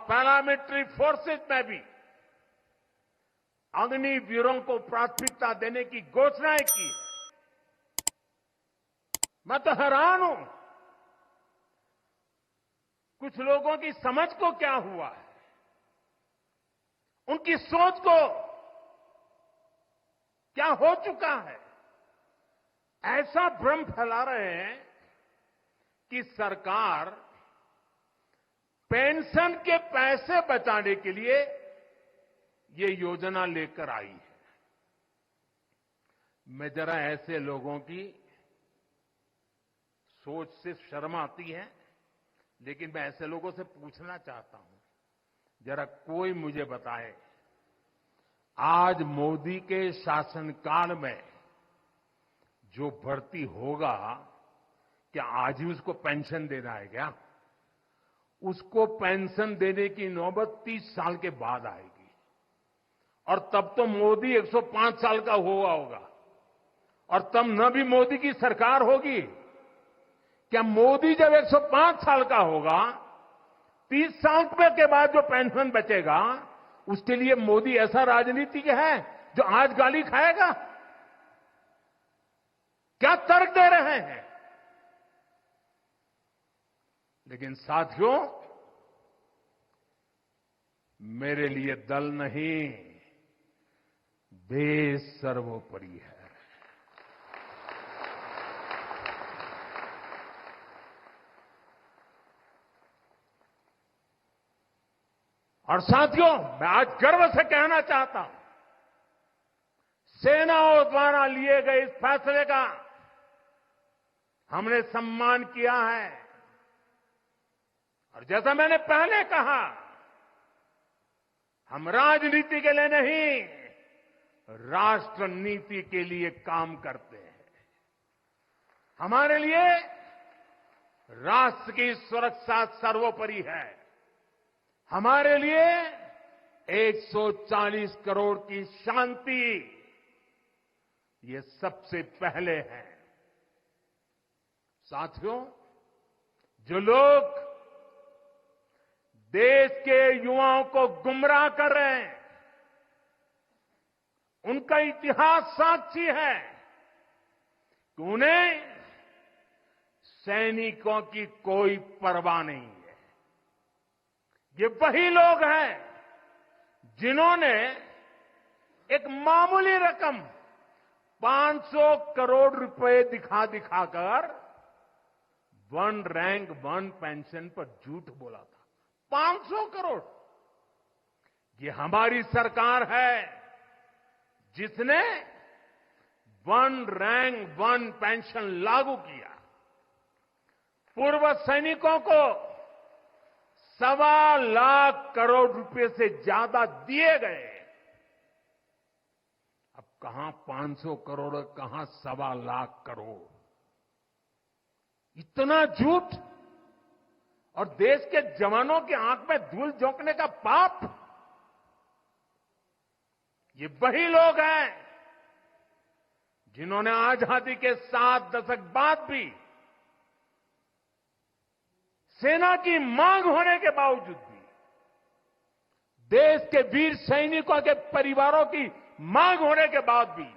Paramilitary forces में भी अग्निवीरों को प्राथमिकता देने की घोषणाएं की है। मैं तो हैरान हूं, कुछ लोगों की समझ को क्या हुआ है, उनकी सोच को क्या हो चुका है। ऐसा भ्रम फैला रहे हैं कि सरकार पेंशन के पैसे बचाने के लिए ये योजना लेकर आई है। मैं जरा ऐसे लोगों की सोच से शर्म आती है, लेकिन मैं ऐसे लोगों से पूछना चाहता हूं, जरा कोई मुझे बताए, आज मोदी के शासनकाल में जो भर्ती होगा, क्या आज ही उसको पेंशन देना है क्या? उसको पेंशन देने की नौबत 30 साल के बाद आएगी, और तब तो मोदी 105 साल का हुआ होगा, और तब न भी मोदी की सरकार होगी। क्या मोदी जब 105 साल का होगा, 30 साल के बाद जो पेंशन बचेगा, उसके लिए मोदी ऐसा राजनीतिक है जो आज गाली खाएगा? क्या तर्क दे रहे हैं? लेकिन साथियों, मेरे लिए दल नहीं, देश सर्वोपरि है। और साथियों, मैं आज गर्व से कहना चाहता हूं, सेनाओं द्वारा लिए गए इस फैसले का हमने सम्मान किया है। और जैसा मैंने पहले कहा, हम राजनीति के लिए नहीं, राष्ट्र नीति के लिए काम करते हैं। हमारे लिए राष्ट्र की सुरक्षा सर्वोपरि है। हमारे लिए 140 करोड़ की शांति, ये सबसे पहले है। साथियों, जो लोग देश के युवाओं को गुमराह कर रहे हैं, उनका इतिहास साक्षी है कि उन्हें सैनिकों की कोई परवाह नहीं है। ये वही लोग हैं जिन्होंने एक मामूली रकम 500 करोड़ रुपए दिखाकर वन रैंक वन पेंशन पर झूठ बोला था। 500 करोड़। ये हमारी सरकार है जिसने वन रैंक वन पेंशन लागू किया। पूर्व सैनिकों को 1.25 लाख करोड़ रुपए से ज्यादा दिए गए। अब कहां 500 करोड़, कहां 1.25 लाख करोड़। इतना झूठ, और देश के जवानों की आंख में धूल झोंकने का पाप। ये वही लोग हैं जिन्होंने आजादी के 7 दशक बाद भी सेना की मांग होने के बावजूद भी, देश के वीर सैनिकों के परिवारों की मांग होने के बाद भी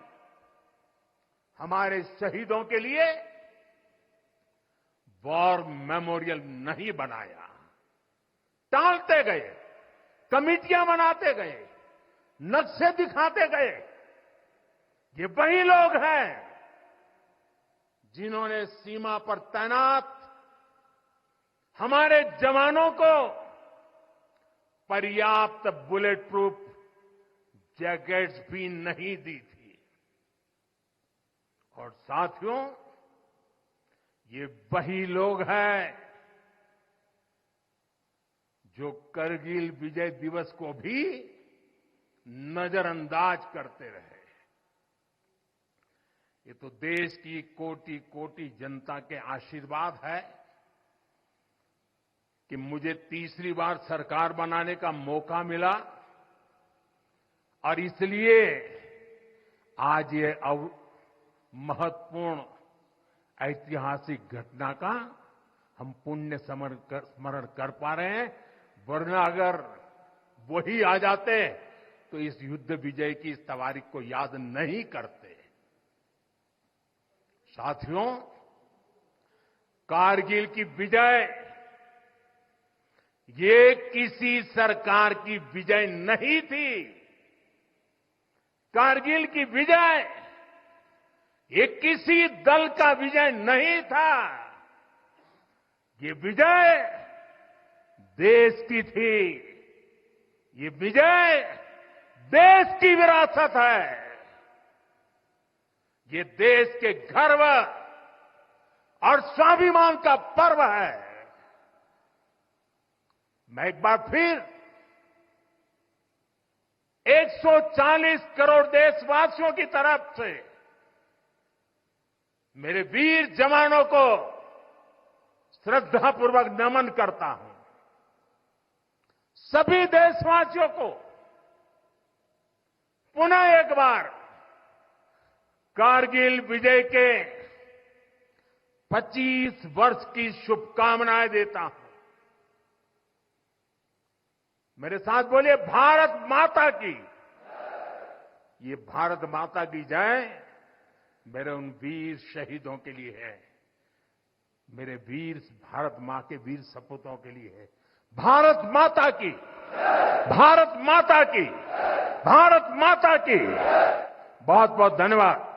हमारे शहीदों के लिए वॉर मेमोरियल नहीं बनाया। टालते गए, कमिटियां बनाते गए, नक्शे दिखाते गए। ये वही लोग हैं जिन्होंने सीमा पर तैनात हमारे जवानों को पर्याप्त बुलेट प्रूफ जैकेट्स भी नहीं दी थी। और साथियों, ये वही लोग हैं जो करगिल विजय दिवस को भी नजरअंदाज करते रहे। ये तो देश की कोटि कोटि जनता के आशीर्वाद है कि मुझे तीसरी बार सरकार बनाने का मौका मिला, और इसलिए आज ये महत्वपूर्ण ऐतिहासिक घटना का हम पुण्य स्मरण कर पा रहे हैं। वरना अगर वही आ जाते तो इस युद्ध विजय की इस तारीख को याद नहीं करते। साथियों, कारगिल की विजय ये किसी सरकार की विजय नहीं थी। कारगिल की विजय ये किसी दल का विजय नहीं था। ये विजय देश की थी। ये विजय देश की विरासत है। ये देश के गर्व और स्वाभिमान का पर्व है। मैं एक बार फिर 140 करोड़ देशवासियों की तरफ से मेरे वीर जवानों को श्रद्धापूर्वक नमन करता हूं। सभी देशवासियों को पुनः एक बार कारगिल विजय के 25 वर्ष की शुभकामनाएं देता हूं। मेरे साथ बोलिए, भारत माता की। ये भारत माता की जय मेरे उन वीर शहीदों के लिए है, मेरे वीर भारत मां के वीर सपूतों के लिए है। भारत माता की, भारत माता की, भारत माता की। बहुत बहुत धन्यवाद।